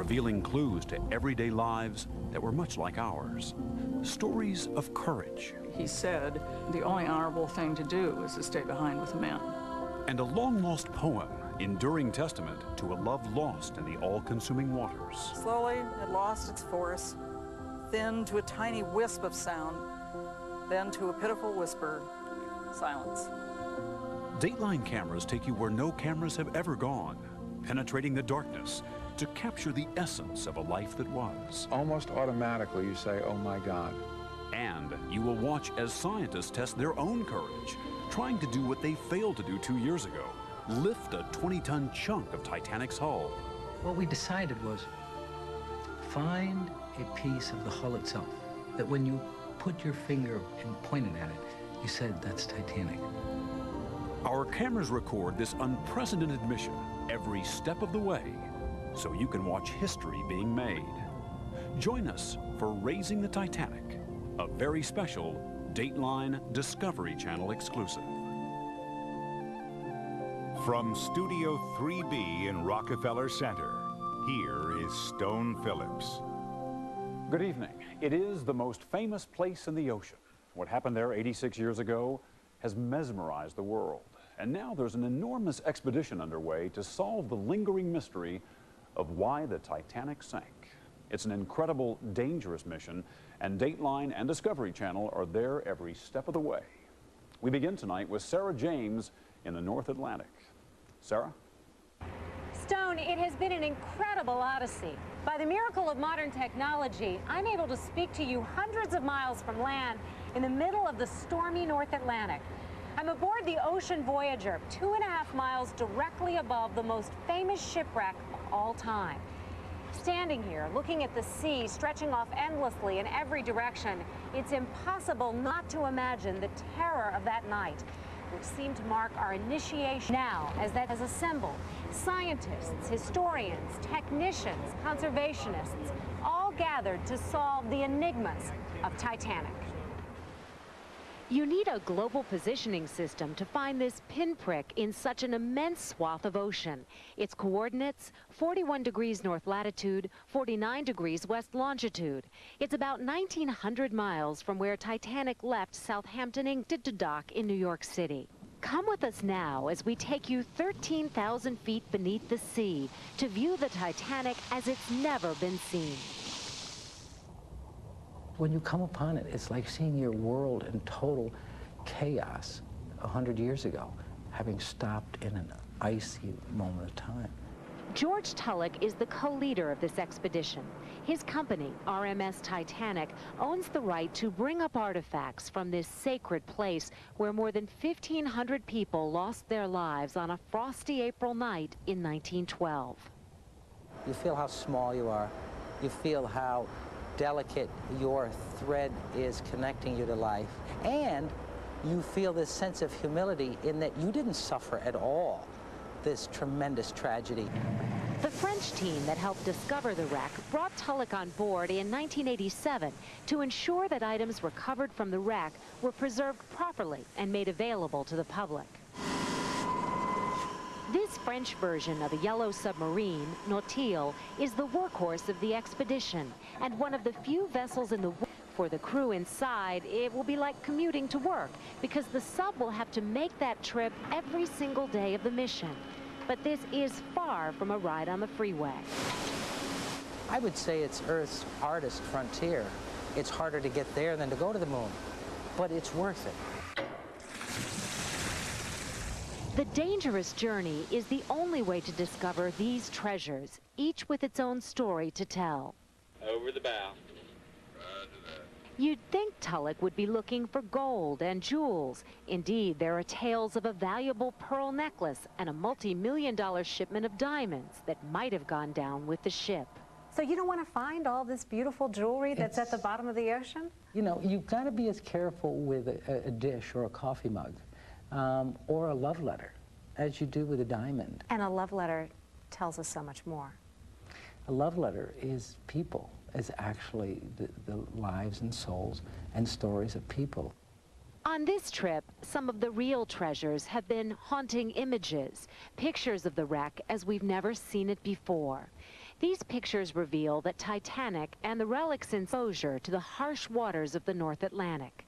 revealing clues to everyday lives that were much like ours. Stories of courage. He said the only honorable thing to do is to stay behind with the men. And a long-lost poem, enduring testament to a love lost in the all-consuming waters. Slowly, it lost its force, thinned to a tiny wisp of sound, then to a pitiful whisper, silence. Dateline cameras take you where no cameras have ever gone, penetrating the darkness to capture the essence of a life that was. Almost automatically you say, oh my God. And you will watch as scientists test their own courage, trying to do what they failed to do 2 years ago, lift a 20-ton chunk of Titanic's hull. What we decided was find a piece of the hull itself that when you put your finger and pointed at it, you said, that's Titanic. Our cameras record this unprecedented mission every step of the way, so you can watch history being made. Join us for Raising the Titanic, a very special Dateline Discovery Channel exclusive. From Studio 3B in Rockefeller Center, here is Stone Phillips. Good evening. It is the most famous place in the ocean. What happened there 86 years ago has mesmerized the world. And now there's an enormous expedition underway to solve the lingering mystery of why the Titanic sank. It's an incredible, dangerous mission, and Dateline and Discovery Channel are there every step of the way. We begin tonight with Sarah James in the North Atlantic. Sarah? Stone, it has been an incredible odyssey. By the miracle of modern technology, I'm able to speak to you hundreds of miles from land in the middle of the stormy North Atlantic. I'm aboard the Ocean Voyager, 2.5 miles directly above the most famous shipwreck of all time. Standing here, looking at the sea stretching off endlessly in every direction, it's impossible not to imagine the terror of that night, which seemed to mark our initiation. Now, as that has assembled, scientists, historians, technicians, conservationists, all gathered to solve the enigmas of Titanic. You need a global positioning system to find this pinprick in such an immense swath of ocean. Its coordinates, 41 degrees north latitude, 49 degrees west longitude. It's about 1,900 miles from where Titanic left Southampton, England to dock in New York City. Come with us now as we take you 13,000 feet beneath the sea to view the Titanic as it's never been seen. When you come upon it, it's like seeing your world in total chaos 100 years ago, having stopped in an icy moment of time. George Tulloch is the co-leader of this expedition. His company, RMS Titanic, owns the right to bring up artifacts from this sacred place where more than 1,500 people lost their lives on a frosty April night in 1912. You feel how small you are. You feel how delicate your thread is connecting you to life. And you feel this sense of humility in that you didn't suffer at all this tremendous tragedy. The French team that helped discover the wreck brought Tulloch on board in 1987 to ensure that items recovered from the wreck were preserved properly and made available to the public. This French version of a yellow submarine, Nautil, is the workhorse of the expedition and one of the few vessels in the world. For the crew inside, it will be like commuting to work because the sub will have to make that trip every single day of the mission. But this is far from a ride on the freeway. I would say it's Earth's hardest frontier. It's harder to get there than to go to the moon, but it's worth it. The dangerous journey is the only way to discover these treasures, each with its own story to tell. Over the bow. You'd think Tulloch would be looking for gold and jewels. Indeed, there are tales of a valuable pearl necklace and a multi-million-dollar shipment of diamonds that might have gone down with the ship. So you don't want to find all this beautiful jewelry that's at the bottom of the ocean? You know, you've got to be as careful with a dish or a coffee mug or a love letter as you do with a diamond. And a love letter tells us so much more. A love letter is people, is actually the lives and souls and stories of people. On this trip, some of the real treasures have been haunting images, pictures of the wreck as we've never seen it before. These pictures reveal that Titanic and the relics in exposure to the harsh waters of the North Atlantic.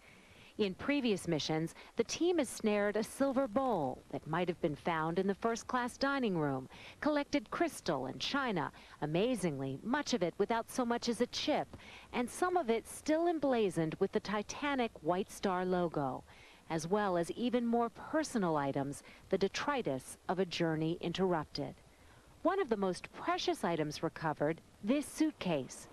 In previous missions, the team has snared a silver bowl that might have been found in the first-class dining room, collected crystal and china, amazingly, much of it without so much as a chip, and some of it still emblazoned with the Titanic White Star logo, as well as even more personal items, the detritus of a journey interrupted. One of the most precious items recovered, this suitcase.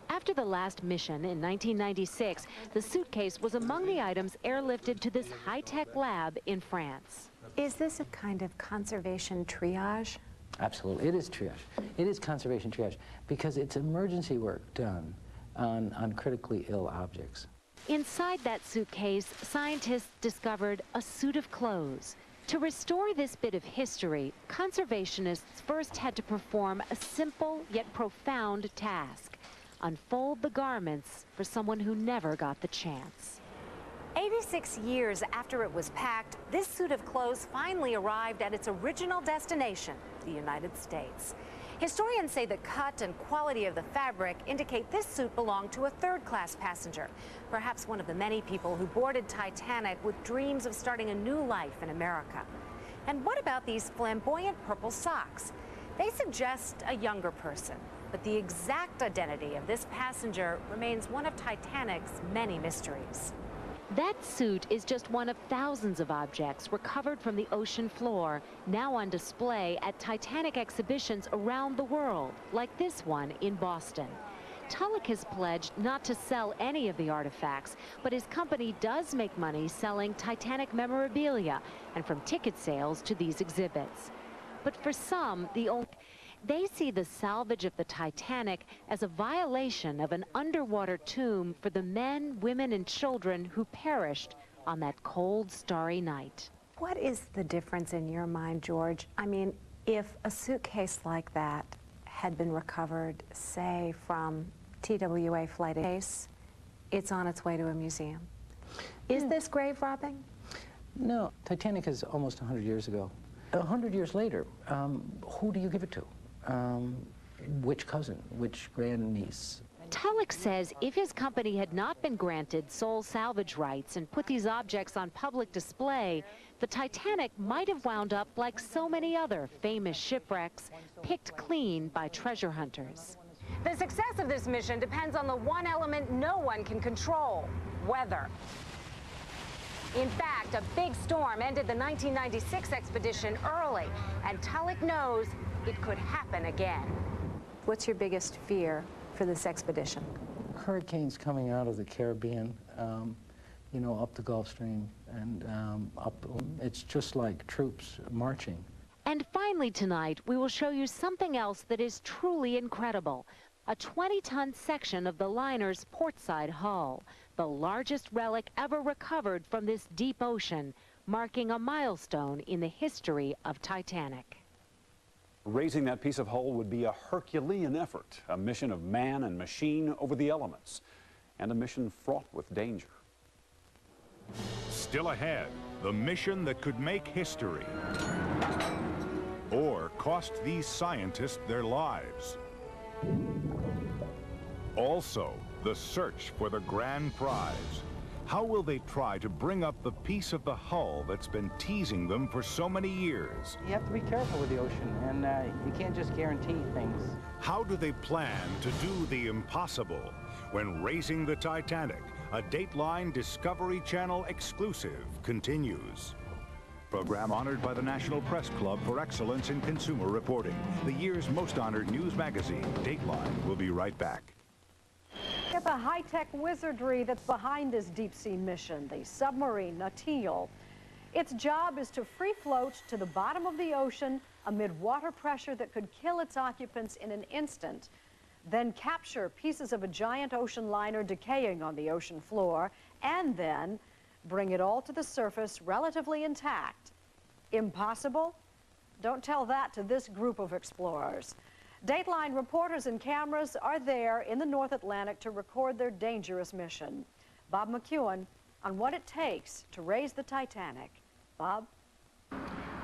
After the last mission in 1996, the suitcase was among the items airlifted to this high-tech lab in France. Is this a kind of conservation triage? Absolutely, it is triage. It is conservation triage because it's emergency work done on critically ill objects. Inside that suitcase, scientists discovered a suit of clothes. To restore this bit of history, conservationists first had to perform a simple yet profound task: unfold the garments for someone who never got the chance. 86 years after it was packed, this suit of clothes finally arrived at its original destination, the United States. Historians say the cut and quality of the fabric indicate this suit belonged to a third-class passenger, perhaps one of the many people who boarded Titanic with dreams of starting a new life in America. And what about these flamboyant purple socks? They suggest a younger person, but the exact identity of this passenger remains one of Titanic's many mysteries. That suit is just one of thousands of objects recovered from the ocean floor, now on display at Titanic exhibitions around the world, like this one in Boston. Tulloch has pledged not to sell any of the artifacts, but his company does make money selling Titanic memorabilia and from ticket sales to these exhibits. But for some, they see the salvage of the Titanic as a violation of an underwater tomb for the men, women, and children who perished on that cold, starry night. What is the difference in your mind, George? I mean, if a suitcase like that had been recovered, say, from TWA Flight case, it's on its way to a museum. Is this grave robbing? No, Titanic is almost 100 years ago. 100 years later, who do you give it to? Which cousin, which grandniece? Tulloch says if his company had not been granted sole salvage rights and put these objects on public display, the Titanic might have wound up like so many other famous shipwrecks, picked clean by treasure hunters. The success of this mission depends on the one element no one can control: weather. In fact, a big storm ended the 1996 expedition early, and Tulloch knows it could happen again. What's your biggest fear for this expedition? Hurricanes coming out of the Caribbean, you know, up the Gulf Stream, and it's just like troops marching. And finally tonight, we will show you something else that is truly incredible: a 20-ton section of the liner's portside hull, the largest relic ever recovered from this deep ocean, marking a milestone in the history of Titanic. Raising that piece of hull would be a Herculean effort, a mission of man and machine over the elements, and a mission fraught with danger. Still ahead, the mission that could make history or cost these scientists their lives. Also, the search for the grand prize. How will they try to bring up the piece of the hull that's been teasing them for so many years? You have to be careful with the ocean, and you can't just guarantee things. How do they plan to do the impossible when Raising the Titanic, a Dateline Discovery Channel exclusive, continues? Program honored by the National Press Club for excellence in consumer reporting. The year's most honored news magazine, Dateline, will be right back. At the high-tech wizardry that's behind this deep-sea mission, the submarine Nautil. Its job is to free float to the bottom of the ocean amid water pressure that could kill its occupants in an instant, then capture pieces of a giant ocean liner decaying on the ocean floor, and then bring it all to the surface relatively intact. Impossible? Don't tell that to this group of explorers. Dateline reporters and cameras are there in the North Atlantic to record their dangerous mission. Bob McEwen on what it takes to raise the Titanic. Bob?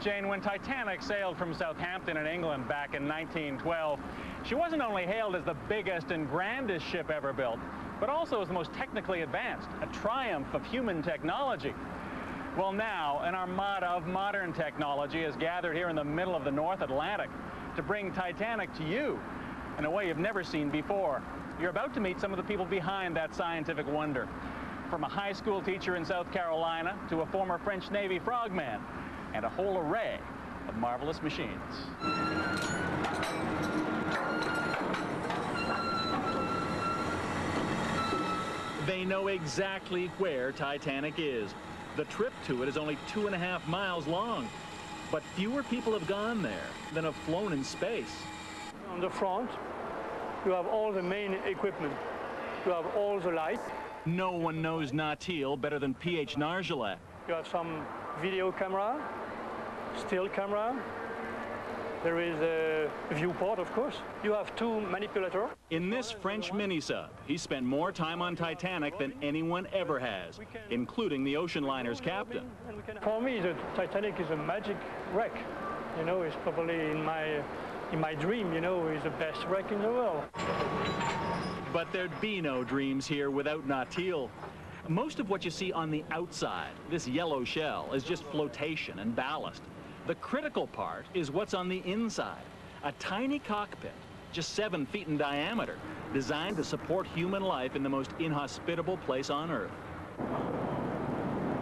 Jane, when Titanic sailed from Southampton in England back in 1912, she wasn't only hailed as the biggest and grandest ship ever built, but also as the most technically advanced, a triumph of human technology. Well, now, an armada of modern technology is gathered here in the middle of the North Atlantic to bring Titanic to you in a way you've never seen before. You're about to meet some of the people behind that scientific wonder. From a high school teacher in South Carolina to a former French Navy frogman, and a whole array of marvelous machines. They know exactly where Titanic is. The trip to it is only 2.5 miles long, but fewer people have gone there than have flown in space. On the front, you have all the main equipment. You have all the lights. No one knows Nautil better than P.H. Nargeolet. You have some video camera, still camera. There is a viewport, of course. You have 2 manipulators. In this French mini-sub, he spent more time on Titanic than anyone ever has, including the ocean liner's captain. For me, the Titanic is a magic wreck. You know, it's probably in my dream, you know, it's the best wreck in the world. But there'd be no dreams here without Nautil. Most of what you see on the outside, this yellow shell, is just flotation and ballast. The critical part is what's on the inside, a tiny cockpit, just 7 feet in diameter, designed to support human life in the most inhospitable place on Earth.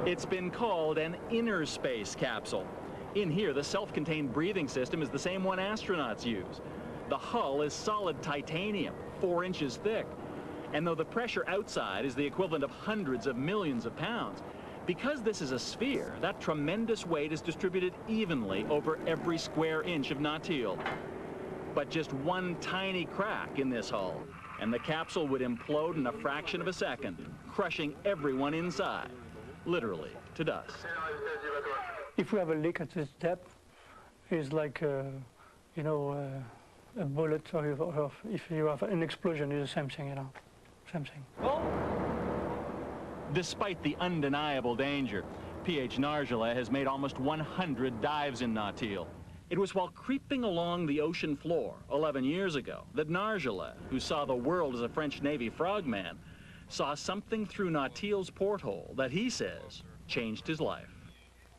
It's been called an inner space capsule. In here, the self-contained breathing system is the same one astronauts use. The hull is solid titanium, 4 inches thick. And though the pressure outside is the equivalent of hundreds of millions of pounds, because this is a sphere, that tremendous weight is distributed evenly over every square inch of Nautil. But just one tiny crack in this hull, and the capsule would implode in a fraction of a second, crushing everyone inside, literally to dust. If we have a leak at this depth, it's like, you know, a bullet, or if you have an explosion, it's the same thing, you know, same thing. Despite the undeniable danger, P.H. Nargeolet has made almost 100 dives in Nautil. It was while creeping along the ocean floor 11 years ago that Nargeolet, who saw the world as a French Navy frogman, saw something through Nautil's porthole that he says changed his life.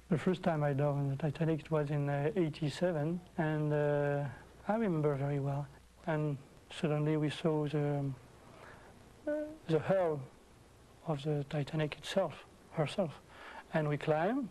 The first time I dove in the Titanic, it was in '87, and I remember very well. And suddenly we saw the hull of the Titanic herself. And we climb,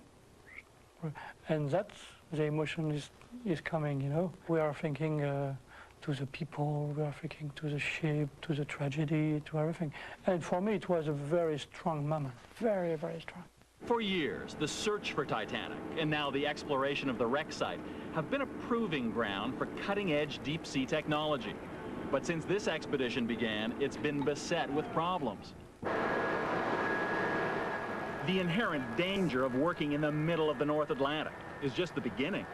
and that's the emotion is coming, you know. We are thinking to the people, we are thinking to the ship, to the tragedy, to everything. And for me, it was a very strong moment, very, very strong. For years, the search for Titanic, and now the exploration of the wreck site, have been a proving ground for cutting-edge deep-sea technology. But since this expedition began, it's been beset with problems. The inherent danger of working in the middle of the North Atlantic is just the beginning.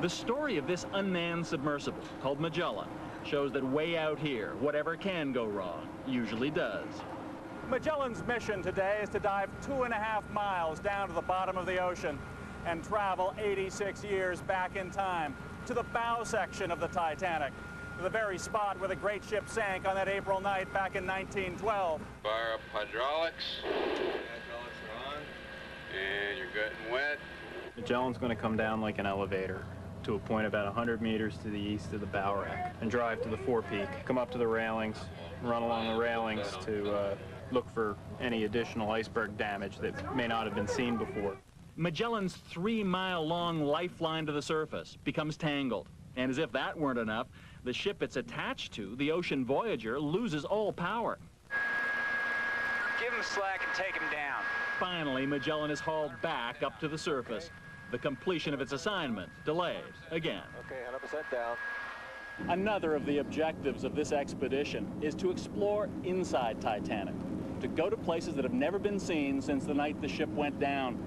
The story of this unmanned submersible, called Magellan, shows that way out here, whatever can go wrong usually does. Magellan's mission today is to dive 2.5 miles down to the bottom of the ocean and travel 86 years back in time to the bow section of the Titanic, to the very spot where the great ship sank on that April night back in 1912. Fire up hydraulics. Hydraulics are on. And you're getting wet. Magellan's going to come down like an elevator to a point about 100 meters to the east of the bow rack and drive to the forepeak, come up to the railings, run along the railings to look for any additional iceberg damage that may not have been seen before. Magellan's 3-mile-long lifeline to the surface becomes tangled. And as if that weren't enough, the ship it's attached to, the Ocean Voyager, loses all power. Give him slack and take him down. Finally, Magellan is hauled back up to the surface. The completion of its assignment delayed again. Okay, 100% down. Another of the objectives of this expedition is to explore inside Titanic, to go to places that have never been seen since the night the ship went down.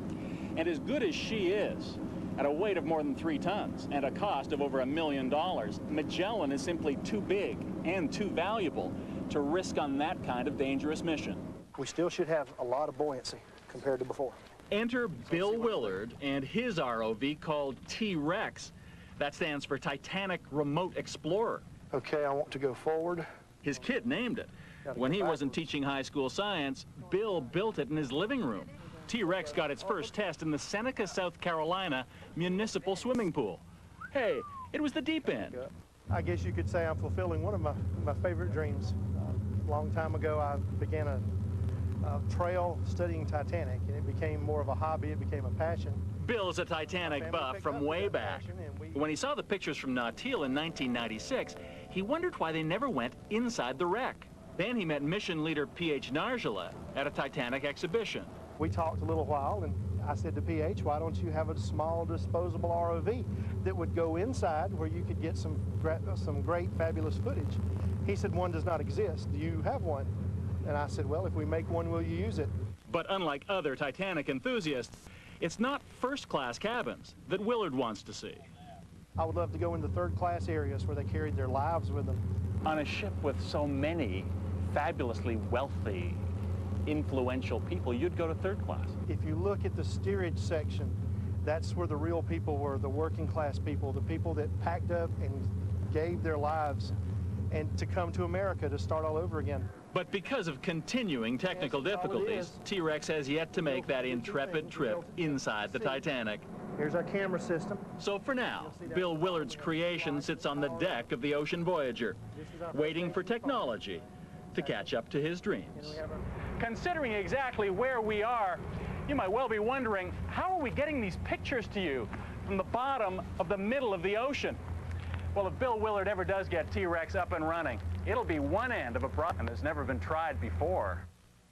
And as good as she is, at a weight of more than 3 tons and a cost of over $1 million, Magellan is simply too big and too valuable to risk on that kind of dangerous mission. We still should have a lot of buoyancy compared to before. Enter Bill Willard and his ROV called T-Rex. That stands for Titanic Remote Explorer. Okay, I want to go forward. His kid named it. When he wasn't teaching high school science, Bill built it in his living room. T-Rex got its first test in the Seneca, South Carolina municipal swimming pool. Hey, it was the deep end. I guess you could say I'm fulfilling one of my favorite dreams. A long time ago, I began a trail studying Titanic, and it became more of a hobby. It became a passion. Bill's a Titanic buff from way back. When he saw the pictures from Nautile in 1996, he wondered why they never went inside the wreck. Then he met mission leader P.H. Nargeolet at a Titanic exhibition. We talked a little while, and I said to P.H., why don't you have a small disposable ROV that would go inside where you could get some great, fabulous footage? He said, one does not exist. Do you have one? And I said, well, if we make one, will you use it? But unlike other Titanic enthusiasts, it's not first-class cabins that Willard wants to see. I would love to go into third-class areas where they carried their lives with them. On a ship with so many fabulously wealthy, influential people, you'd go to third class. If you look at the steerage section, that's where the real people were, the working-class people, the people that packed up and gave their lives and to come to America to start all over again. But because of continuing technical difficulties, T-Rex has yet to make that intrepid trip inside the Titanic. Here's our camera system. So for now, Bill Willard's creation sits on the deck of the Ocean Voyager, waiting for technology to catch up to his dreams. Considering exactly where we are, you might well be wondering, how are we getting these pictures to you from the bottom of the middle of the ocean? Well, if Bill Willard ever does get T-Rex up and running, it'll be one end of a problem that's never been tried before.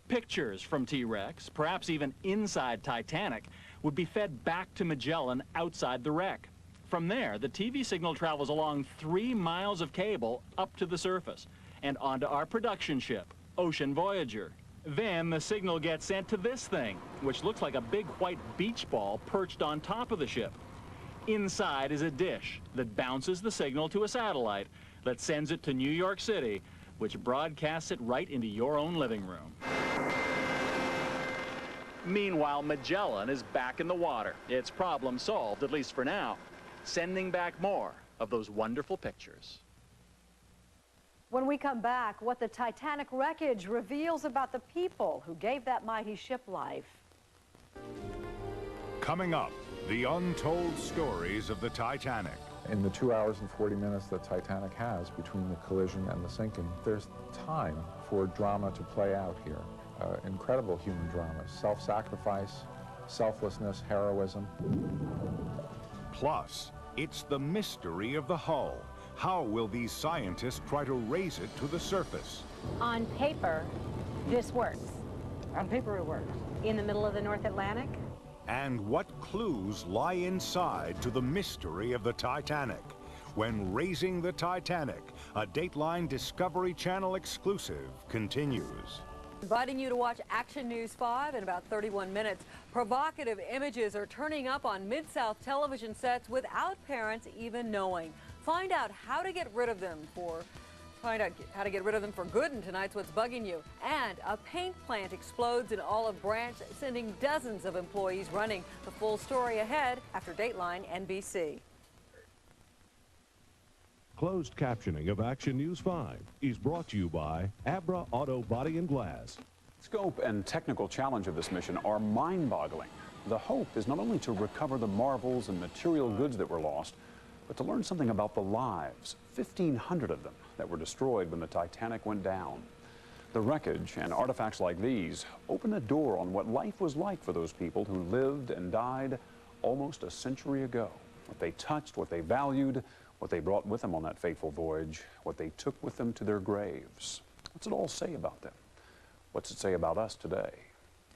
Pictures from T-Rex, perhaps even inside Titanic, would be fed back to Magellan outside the wreck. From there, the TV signal travels along 3 miles of cable up to the surface and onto our production ship, Ocean Voyager. Then the signal gets sent to this thing, which looks like a big white beach ball perched on top of the ship. Inside is a dish that bounces the signal to a satellite that sends it to New York City, which broadcasts it right into your own living room. Meanwhile, Magellan is back in the water. Its problem solved, at least for now, sending back more of those wonderful pictures. When we come back, what the Titanic wreckage reveals about the people who gave that mighty ship life. Coming up, the untold stories of the Titanic. In the 2 hours and 40 minutes that Titanic has between the collision and the sinking, there's time for drama to play out here. Incredible human drama, self-sacrifice, selflessness, heroism. Plus, it's the mystery of the hull. How will these scientists try to raise it to the surface? On paper, this works. On paper, it works. In the middle of the North Atlantic? And what clues lie inside to the mystery of the Titanic? When Raising the Titanic, a Dateline Discovery Channel exclusive, continues. Inviting you to watch Action News 5 in about 31 minutes. Provocative images are turning up on Mid-South television sets without parents even knowing. Find out how to get rid of them for good in tonight's What's Bugging You. And a paint plant explodes in Olive Branch, sending dozens of employees running. The full story ahead after Dateline NBC. Closed captioning of Action News 5 is brought to you by Abra Auto Body and Glass. Scope and technical challenge of this mission are mind-boggling. The hope is not only to recover the marvels and material goods that were lost, but to learn something about the lives, 1,500 of them, that were destroyed when the Titanic went down. The wreckage and artifacts like these open a door on what life was like for those people who lived and died almost a century ago. What they touched, what they valued, what they brought with them on that fateful voyage, what they took with them to their graves. What's it all say about them? What's it say about us today?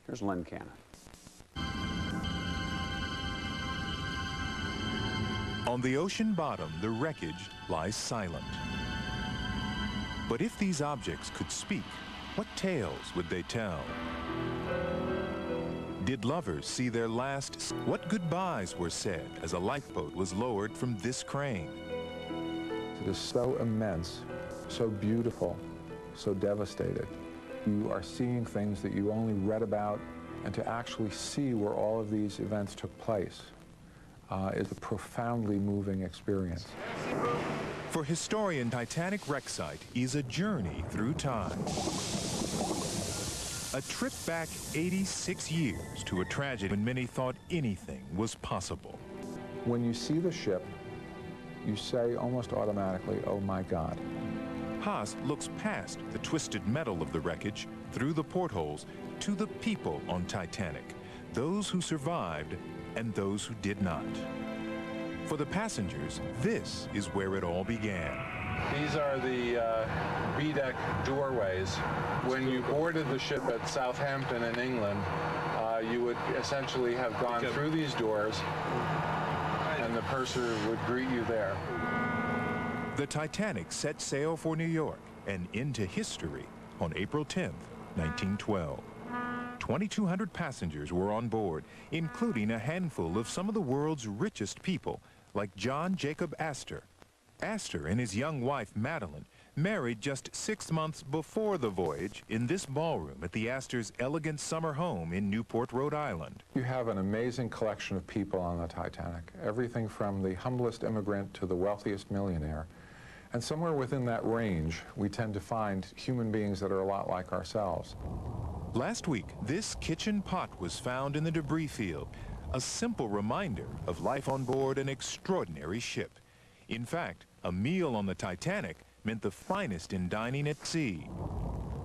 Here's Lynn Cannon. On the ocean bottom, the wreckage lies silent. But if these objects could speak, what tales would they tell? Did lovers see their last? What goodbyes were said as a lifeboat was lowered from this crane? It is so immense, so beautiful, so devastated. You are seeing things that you only read about And to actually see where all of these events took place is a profoundly moving experience. For historian, Titanic wreck site is a journey through time. A trip back 86 years to a tragedy when many thought anything was possible. When you see the ship, you say almost automatically, oh my God. Haas looks past the twisted metal of the wreckage, through the portholes, to the people on Titanic, those who survived and those who did not. For the passengers, this is where it all began. These are the B-deck doorways. When you boarded the ship at Southampton in England, you would essentially have gone through these doors, and the purser would greet you there. The Titanic set sail for New York and into history on April 10th, 1912. 2,200 passengers were on board, including a handful of some of the world's richest people, like John Jacob Astor. Astor and his young wife, Madeline, married just 6 months before the voyage in this ballroom at the Astors' elegant summer home in Newport, Rhode Island. You have an amazing collection of people on the Titanic, everything from the humblest immigrant to the wealthiest millionaire. And somewhere within that range, we tend to find human beings that are a lot like ourselves. Last week, this kitchen pot was found in the debris field, a simple reminder of life on board an extraordinary ship. In fact, a meal on the Titanic meant the finest in dining at sea.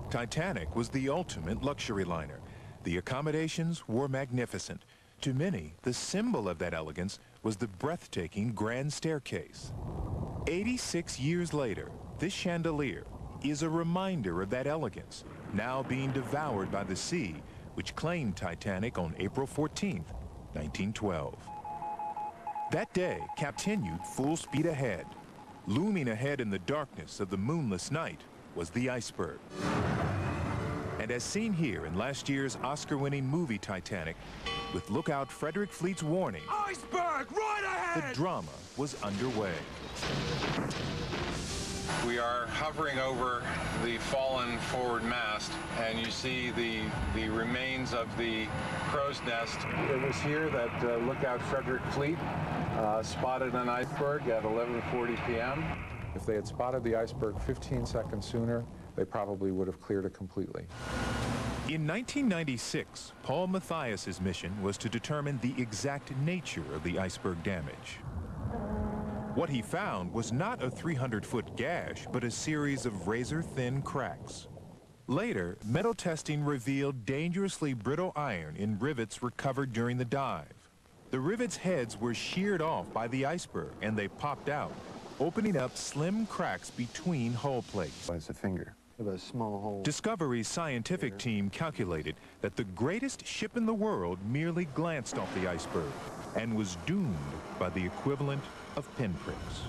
Titanic was the ultimate luxury liner. The accommodations were magnificent. To many, the symbol of that elegance was the breathtaking grand staircase. 86 years later, this chandelier is a reminder of that elegance, now being devoured by the sea, which claimed Titanic on April 14th, 1912. That day continued full speed ahead. Looming ahead in the darkness of the moonless night was the iceberg. And as seen here in last year's Oscar-winning movie Titanic, with lookout Frederick Fleet's warning, "Iceberg, right ahead!" the drama was underway. We are hovering over the fallen forward mast, and you see the remains of the crow's nest. It was here that lookout Frederick Fleet spotted an iceberg at 11:40 p.m. If they had spotted the iceberg 15 seconds sooner, they probably would have cleared it completely. In 1996, Paul Mathias's mission was to determine the exact nature of the iceberg damage. What he found was not a 300-foot gash, but a series of razor-thin cracks. Later, metal testing revealed dangerously brittle iron in rivets recovered during the dive. The rivets' heads were sheared off by the iceberg, and they popped out, opening up slim cracks between hull plates. It's a finger of a small hole. Discovery's scientific team calculated that the greatest ship in the world merely glanced off the iceberg and was doomed by the equivalent of pinpricks.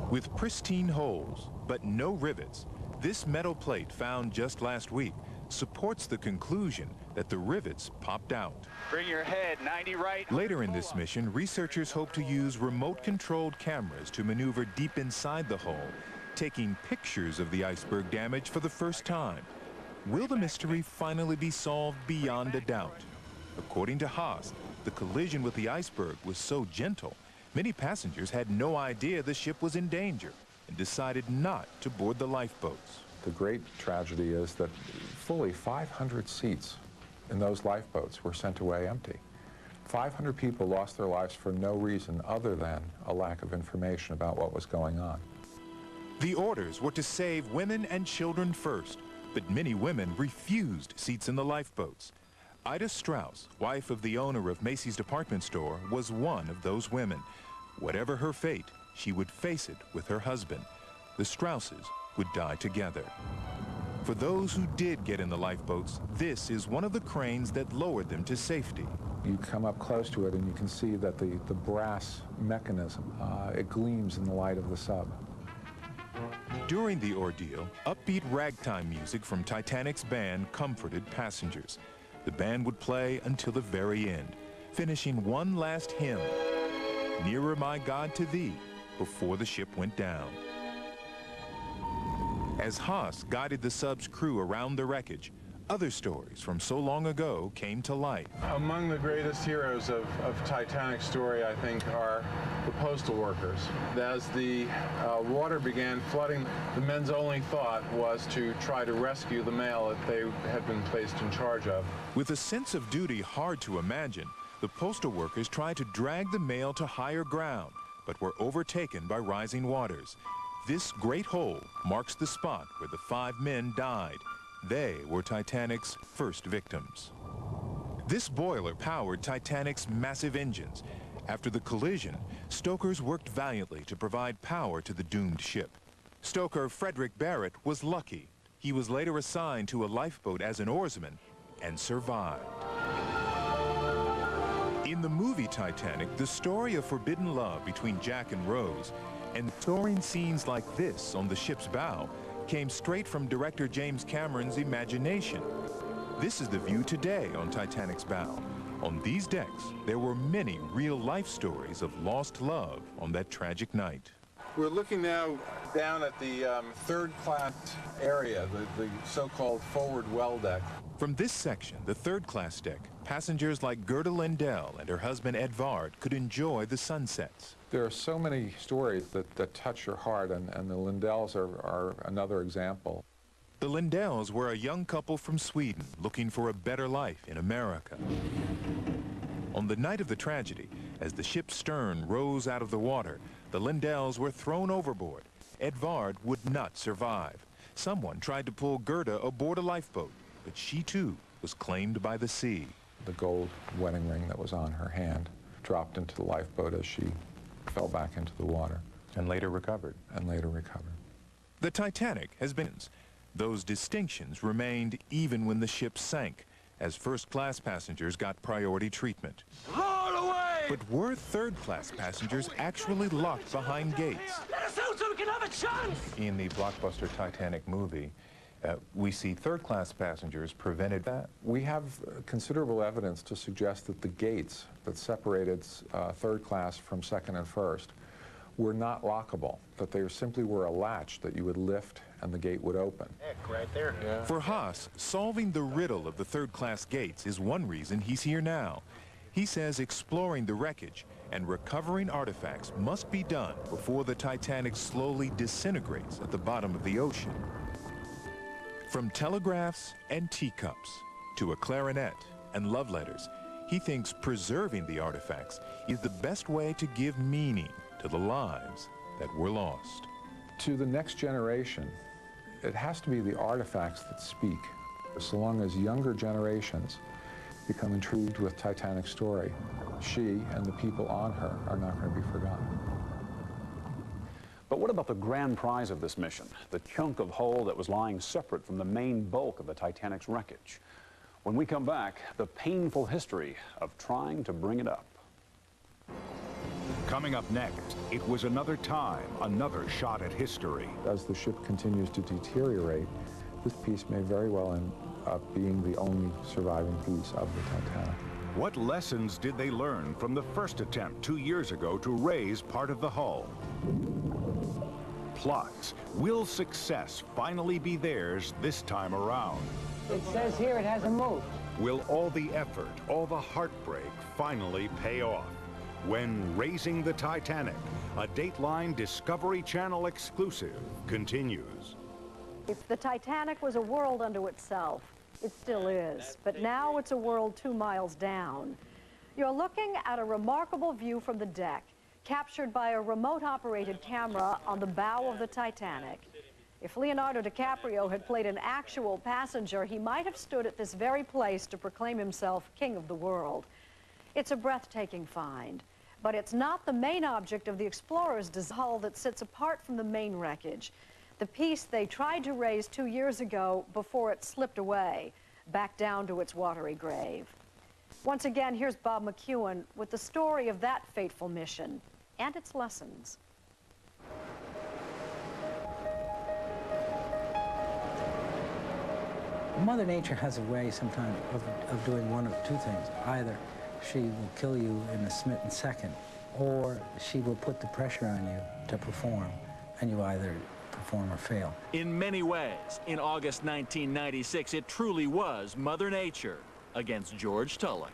With pristine holes, but no rivets, this metal plate found just last week supports the conclusion that the rivets popped out. Bring your head 90 right. Later in this mission, researchers hope to use remote-controlled cameras to maneuver deep inside the hull, taking pictures of the iceberg damage for the first time. Will the mystery finally be solved beyond a doubt? According to Haas, the collision with the iceberg was so gentle, many passengers had no idea the ship was in danger and decided not to board the lifeboats. The great tragedy is that fully 500 seats in those lifeboats were sent away empty. 500 people lost their lives for no reason other than a lack of information about what was going on. The orders were to save women and children first, but many women refused seats in the lifeboats. Ida Strauss, wife of the owner of Macy's department store, was one of those women. Whatever her fate, she would face it with her husband. The Strausses would die together. For those who did get in the lifeboats, this is one of the cranes that lowered them to safety. You come up close to it and you can see that the brass mechanism, it gleams in the light of the sub. During the ordeal, upbeat ragtime music from Titanic's band comforted passengers. The band would play until the very end, finishing one last hymn, "Nearer, My God, to Thee," before the ship went down. As Haas guided the sub's crew around the wreckage, other stories from so long ago came to life. Among the greatest heroes of Titanic's story, I think, are the postal workers. As the water began flooding, the men's only thought was to try to rescue the mail that they had been placed in charge of. With a sense of duty hard to imagine, the postal workers tried to drag the mail to higher ground, but were overtaken by rising waters. This great hole marks the spot where the 5 men died. They were Titanic's first victims. This boiler powered Titanic's massive engines. After the collision, stokers worked valiantly to provide power to the doomed ship. Stoker Frederick Barrett was lucky. He was later assigned to a lifeboat as an oarsman and survived. In the movie Titanic, the story of forbidden love between Jack and Rose and soaring scenes like this on the ship's bow came straight from director James Cameron's imagination. This is the view today on Titanic's bow. On these decks, there were many real-life stories of lost love on that tragic night. We're looking now down at the third-class area, the so-called forward well deck. From this section, the third-class deck, passengers like Gerda Lindell and her husband Edvard could enjoy the sunsets. There are so many stories that touch your heart, and the Lindells are another example. The Lindells were a young couple from Sweden looking for a better life in America. On the night of the tragedy, as the ship's stern rose out of the water, the Lindells were thrown overboard. Edvard would not survive. Someone tried to pull Gerda aboard a lifeboat, but she too was claimed by the sea. The gold wedding ring that was on her hand dropped into the lifeboat as she fell back into the water. And later recovered. The Titanic has been... Those distinctions remained even when the ship sank, as first-class passengers got priority treatment. Roll away! But were third-class passengers actually locked behind gates? Let us out so we can have a chance! In the blockbuster Titanic movie, we see third-class passengers prevented that. We have considerable evidence to suggest that the gates that separated third class from second and first were not lockable, that they simply were a latch that you would lift and the gate would open. Heck, right there. Yeah. For Haas, solving the riddle of the third-class gates is one reason he's here now. He says exploring the wreckage and recovering artifacts must be done before the Titanic slowly disintegrates at the bottom of the ocean. From telegraphs and teacups to a clarinet and love letters, he thinks preserving the artifacts is the best way to give meaning to the lives that were lost. To the next generation, it has to be the artifacts that speak. So long as younger generations become intrigued with Titanic's story, she and the people on her are not going to be forgotten. But what about the grand prize of this mission, the chunk of hull that was lying separate from the main bulk of the Titanic's wreckage? When we come back, the painful history of trying to bring it up. Coming up next, it was another time, another shot at history. As the ship continues to deteriorate, this piece may very well end up being the only surviving piece of the Titanic. What lessons did they learn from the first attempt 2 years ago to raise part of the hull? Plus, will success finally be theirs this time around? It says here it hasn't moved. Will all the effort, all the heartbreak finally pay off? When Raising the Titanic, a Dateline Discovery Channel exclusive, continues. If the Titanic was a world unto itself, it still is, but now it's a world 2 miles down. You're looking at a remarkable view from the deck, captured by a remote-operated camera on the bow of the Titanic. If Leonardo DiCaprio had played an actual passenger, he might have stood at this very place to proclaim himself king of the world. It's a breathtaking find, but it's not the main object of the explorers' hull that sits apart from the main wreckage. The piece they tried to raise 2 years ago before it slipped away, back down to its watery grave. Once again, here's Bob McEwen with the story of that fateful mission and its lessons. Mother Nature has a way sometimes of doing one of two things. Either she will kill you in a smitten second, or she will put the pressure on you to perform, and you either perform or fail. In many ways, in August 1996, it truly was Mother Nature against George Tulloch.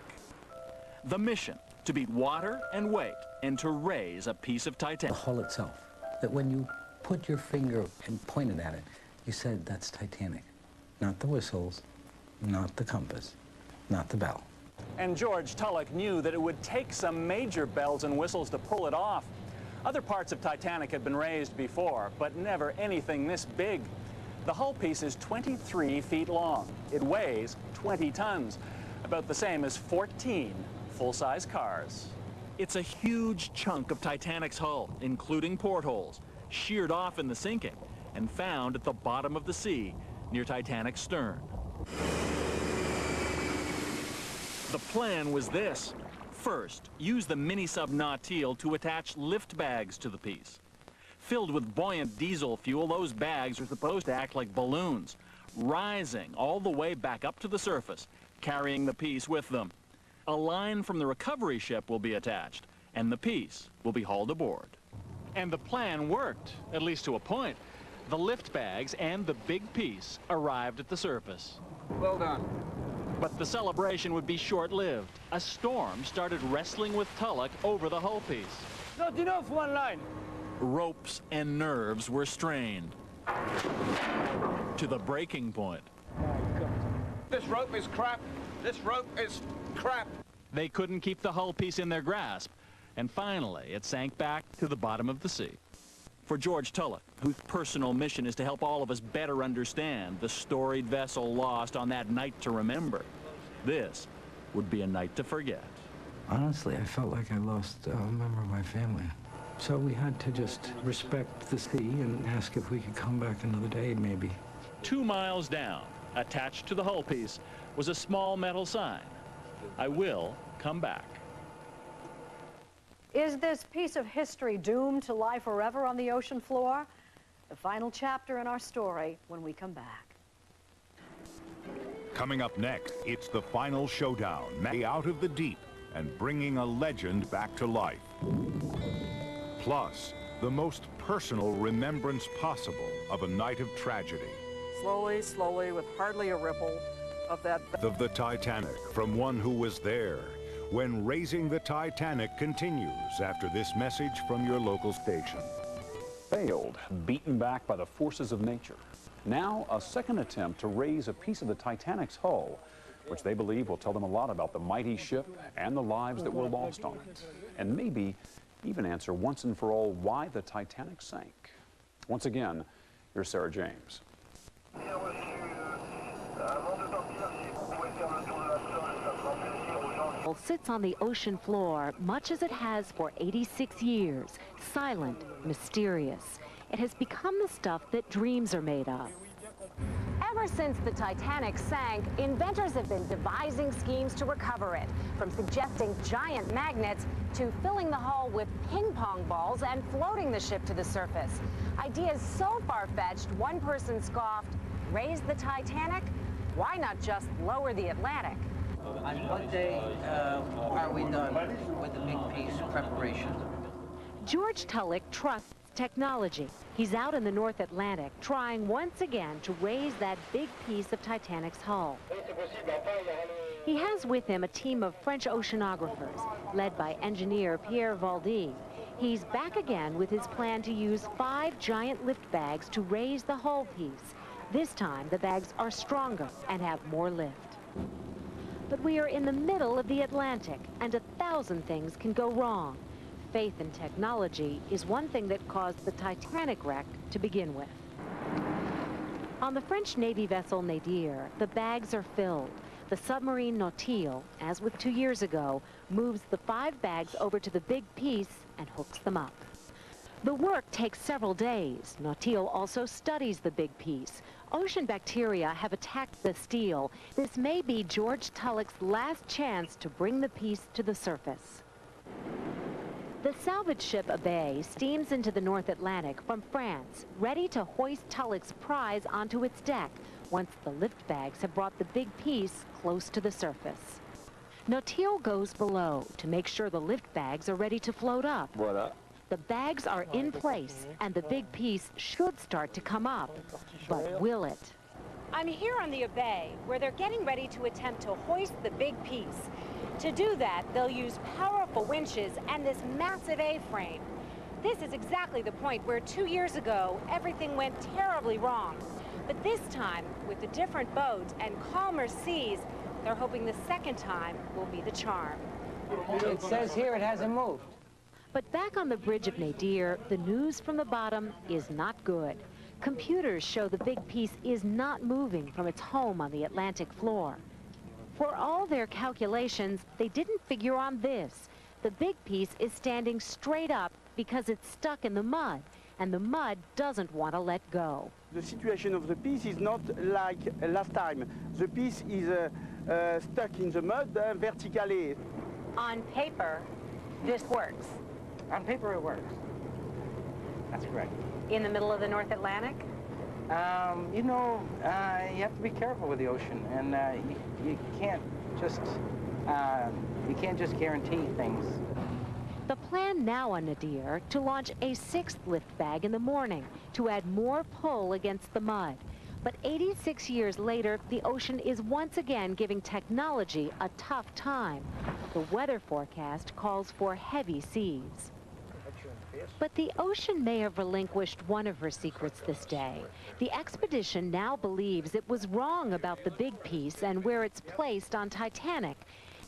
The mission, to beat water and weight and to raise a piece of Titanic. The hull itself, that when you put your finger and pointed at it, you said, that's Titanic. Not the whistles, not the compass, not the bell. And George Tulloch knew that it would take some major bells and whistles to pull it off. Other parts of Titanic had been raised before, but never anything this big. The hull piece is 23 feet long. It weighs 20 tons, about the same as 14 full-size cars. It's a huge chunk of Titanic's hull, including portholes, sheared off in the sinking and found at the bottom of the sea near Titanic's stern. The plan was this. First, use the mini-sub Nautile to attach lift bags to the piece. Filled with buoyant diesel fuel, those bags are supposed to act like balloons, rising all the way back up to the surface, carrying the piece with them. A line from the recovery ship will be attached, and the piece will be hauled aboard. And the plan worked, at least to a point. The lift bags and the big piece arrived at the surface. Well done. But the celebration would be short-lived. A storm started wrestling with Tulloch over the hull piece. Not enough one line. Ropes and nerves were strained to the breaking point. This rope is crap. This rope is crap. They couldn't keep the hull piece in their grasp, and finally it sank back to the bottom of the sea. For George Tulloch, whose personal mission is to help all of us better understand the storied vessel lost on that night to remember, this would be a night to forget. Honestly, I felt like I lost a member of my family. So we had to just respect the sea and ask if we could come back another day, maybe. 2 miles down, attached to the hull piece, was a small metal sign. I will come back. Is this piece of history doomed to lie forever on the ocean floor? The final chapter in our story when we come back. Coming up next, it's the final showdown, out of the deep and bringing a legend back to life. Plus, the most personal remembrance possible of a night of tragedy. Slowly, slowly, with hardly a ripple of that... Of the Titanic, from one who was there, when Raising the Titanic continues after this message from your local station. Failed, beaten back by the forces of nature. Now, a second attempt to raise a piece of the Titanic's hull, which they believe will tell them a lot about the mighty ship and the lives that were lost on it. And maybe even answer once and for all why the Titanic sank. Once again, here's Sarah James. Sits on the ocean floor, much as it has for 86 years, silent, mysterious. It has become the stuff that dreams are made of. Ever since the Titanic sank, inventors have been devising schemes to recover it, from suggesting giant magnets to filling the hull with ping pong balls and floating the ship to the surface. Ideas so far-fetched, one person scoffed, raise the Titanic? Why not just lower the Atlantic? On what day are we done with the big piece preparation? George Tulloch trusts technology. He's out in the North Atlantic trying once again to raise that big piece of Titanic's hull. He has with him a team of French oceanographers led by engineer Pierre Valdy. He's back again with his plan to use 5 giant lift bags to raise the hull piece. This time the bags are stronger and have more lift. But we are in the middle of the Atlantic, and 1,000 things can go wrong. Faith in technology is one thing that caused the Titanic wreck to begin with. On the French Navy vessel Nadir, the bags are filled. The submarine Nautile, as with 2 years ago, moves the 5 bags over to the big piece and hooks them up. The work takes several days. Nautile also studies the big piece. Ocean bacteria have attacked the steel. This may be George Tulloch's last chance to bring the piece to the surface. The salvage ship Abbé steams into the North Atlantic from France, ready to hoist Tulloch's prize onto its deck once the lift bags have brought the big piece close to the surface. Nautile goes below to make sure the lift bags are ready to float up. Voilà. The bags are in place, and the big piece should start to come up. But will it? I'm here on the bay, where they're getting ready to attempt to hoist the big piece. To do that, they'll use powerful winches and this massive A-frame. This is exactly the point where 2 years ago, everything went terribly wrong. But this time, with a different boat and calmer seas, they're hoping the second time will be the charm. It says here it hasn't moved. But back on the bridge of Nadir, the news from the bottom is not good. Computers show the big piece is not moving from its home on the Atlantic floor. For all their calculations, they didn't figure on this. The big piece is standing straight up because it's stuck in the mud, and the mud doesn't want to let go. The situation of the piece is not like last time. The piece is stuck in the mud vertically. On paper, this works. On paper, it works. That's correct. In the middle of the North Atlantic? You know, you have to be careful with the ocean, and you can't just guarantee things. The plan now on Nadir to launch a 6th lift bag in the morning to add more pull against the mud. But 86 years later, the ocean is once again giving technology a tough time. The weather forecast calls for heavy seas. But the ocean may have relinquished one of her secrets this day. The expedition now believes it was wrong about the big piece and where it's placed on Titanic.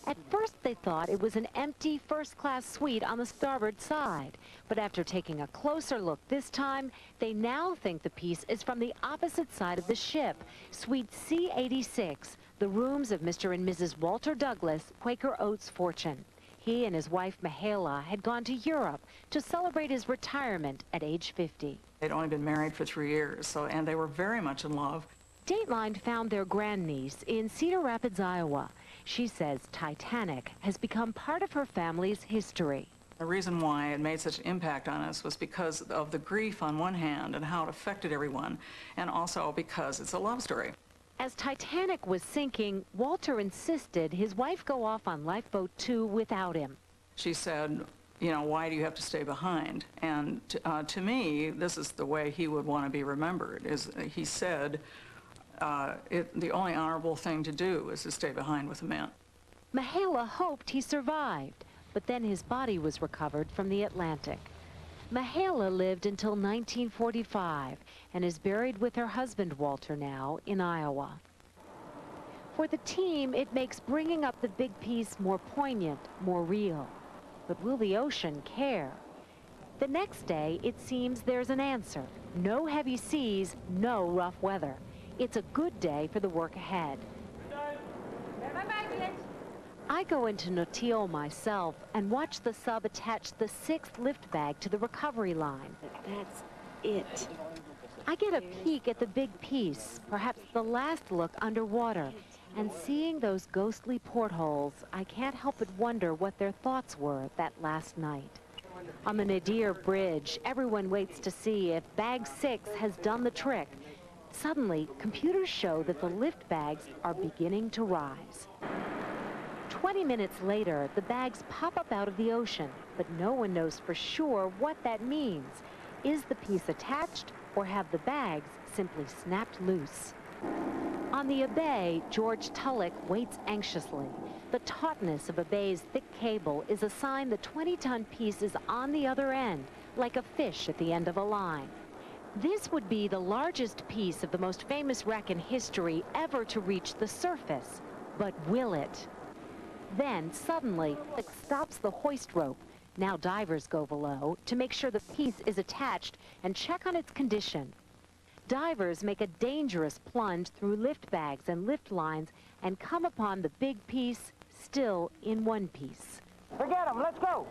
At first, they thought it was an empty first-class suite on the starboard side. But after taking a closer look this time, they now think the piece is from the opposite side of the ship, Suite C86, the rooms of Mr. and Mrs. Walter Douglas, Quaker Oats fortune. He and his wife, Mihaela, had gone to Europe to celebrate his retirement at age 50. They'd only been married for 3 years, and they were very much in love. Dateline found their grandniece in Cedar Rapids, Iowa. She says Titanic has become part of her family's history. The reason why it made such an impact on us was because of the grief on one hand and how it affected everyone, and also because it's a love story. As Titanic was sinking, Walter insisted his wife go off on Lifeboat 2 without him. She said, you know, why do you have to stay behind? And to me, this is the way he would want to be remembered, is he said, the only honorable thing to do is to stay behind with a man. Mihaela hoped he survived, but then his body was recovered from the Atlantic. Mihaela lived until 1945 and is buried with her husband, Walter, now in Iowa. For the team, it makes bringing up the big piece more poignant, more real. But will the ocean care? The next day, it seems there's an answer. No heavy seas, no rough weather. It's a good day for the work ahead. I go into Natil myself and watch the sub attach the 6th lift bag to the recovery line. That's it. I get a peek at the big piece, perhaps the last look underwater. And seeing those ghostly portholes, I can't help but wonder what their thoughts were that last night. On the Nadir Bridge, everyone waits to see if Bag 6 has done the trick. Suddenly, computers show that the lift bags are beginning to rise. 20 minutes later, the bags pop up out of the ocean, but no one knows for sure what that means. Is the piece attached, or have the bags simply snapped loose? On the bay, George Tulloch waits anxiously. The tautness of a bay's thick cable is a sign the 20-ton piece is on the other end, like a fish at the end of a line. This would be the largest piece of the most famous wreck in history ever to reach the surface. But will it? Then, suddenly, it stops the hoist rope. Now divers go below to make sure the piece is attached and check on its condition. Divers make a dangerous plunge through lift bags and lift lines and come upon the big piece still in one piece. Forget him, let's go.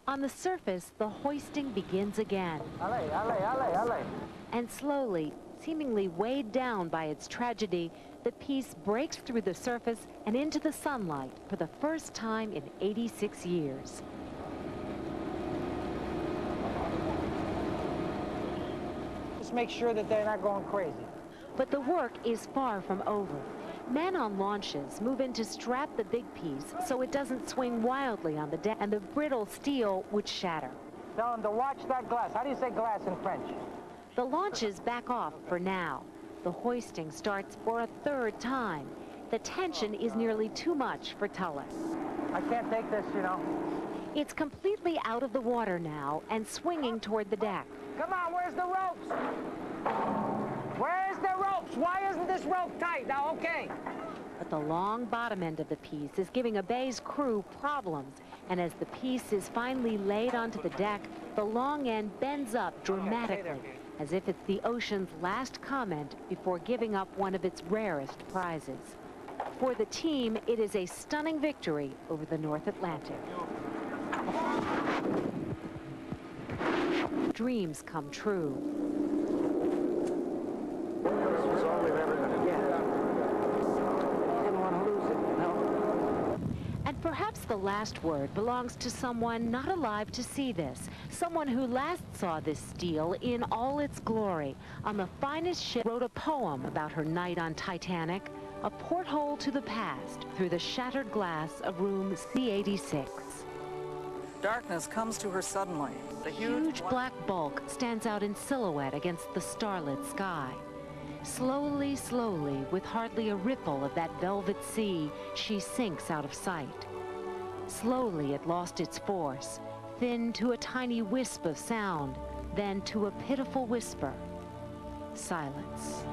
On the surface, the hoisting begins again. Allez, allez, allez, allez. And slowly, seemingly weighed down by its tragedy, the piece breaks through the surface and into the sunlight for the first time in 86 years. Just make sure that they're not going crazy. But the work is far from over. Men on launches move in to strap the big piece so it doesn't swing wildly on the deck and the brittle steel would shatter. Tell him to watch that glass. How do you say glass in French? The launches back off for now. The hoisting starts for a third time. The tension is nearly too much for Tullis. I can't take this, you know. It's completely out of the water now and swinging toward the deck. Come on, where's the ropes? Where's the ropes? Why isn't this rope tight? Now, okay. But the long bottom end of the piece is giving Abay's crew problems. And as the piece is finally laid onto the deck, the long end bends up dramatically, as if it's the ocean's last comment before giving up one of its rarest prizes. For the team, it is a stunning victory over the North Atlantic. Dreams come true. This was all we've ever going to get. Didn't want to lose it, you know? And perhaps the last word belongs to someone not alive to see this. Someone who last saw this steel in all its glory. On the finest ship, wrote a poem about her night on Titanic, a porthole to the past through the shattered glass of room C86. Darkness comes to her suddenly. The huge black bulk stands out in silhouette against the starlit sky. Slowly, slowly, with hardly a ripple of that velvet sea, she sinks out of sight. Slowly it lost its force, thinned to a tiny wisp of sound, then to a pitiful whisper. Silence.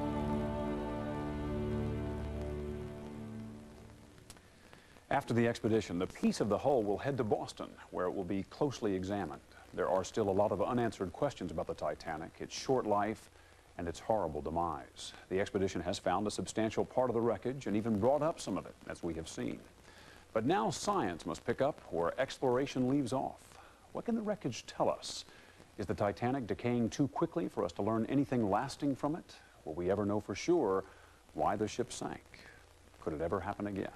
After the expedition, the piece of the hull will head to Boston, where it will be closely examined. There are still a lot of unanswered questions about the Titanic, its short life, and its horrible demise. The expedition has found a substantial part of the wreckage and even brought up some of it, as we have seen. But now science must pick up where exploration leaves off. What can the wreckage tell us? Is the Titanic decaying too quickly for us to learn anything lasting from it? Will we ever know for sure why the ship sank? Could it ever happen again?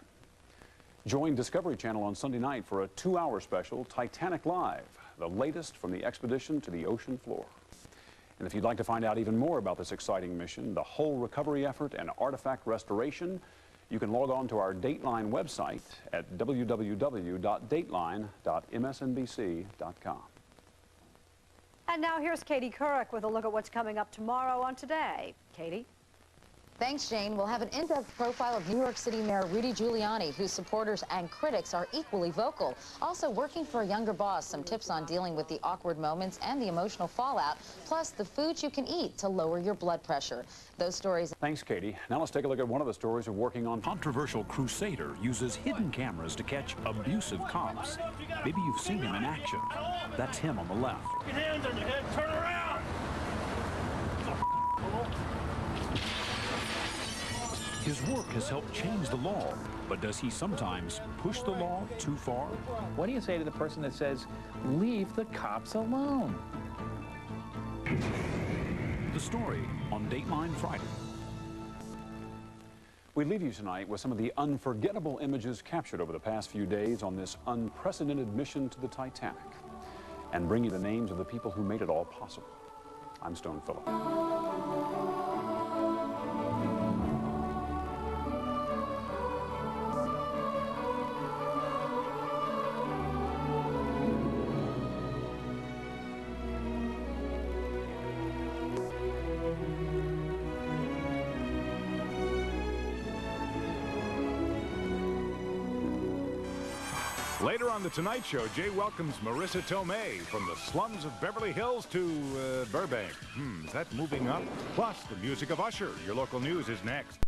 Join Discovery Channel on Sunday night for a 2-hour special, Titanic Live, the latest from the expedition to the ocean floor. And if you'd like to find out even more about this exciting mission, the hull recovery effort and artifact restoration, you can log on to our Dateline website at www.dateline.msnbc.com. And now here's Katie Couric with a look at what's coming up tomorrow on Today. Katie? Thanks, Jane. We'll have an in-depth profile of New York City Mayor Rudy Giuliani, whose supporters and critics are equally vocal. Also, working for a younger boss, some tips on dealing with the awkward moments and the emotional fallout, plus the foods you can eat to lower your blood pressure. Those stories... Thanks, Katie. Now let's take a look at one of the stories we're working on. Controversial crusader uses hidden cameras to catch abusive cops. Maybe you've seen him in action. That's him on the left. Get your hands on your head. Turn around. His work has helped change the law, but does he sometimes push the law too far? What do you say to the person that says, leave the cops alone? The story on Dateline Friday. We leave you tonight with some of the unforgettable images captured over the past few days on this unprecedented mission to the Titanic, and bring you the names of the people who made it all possible. I'm Stone Phillip. Later on The Tonight Show, Jay welcomes Marissa Tomei from the slums of Beverly Hills to Burbank. Is that moving up? Plus, the music of Usher. Your local news is next.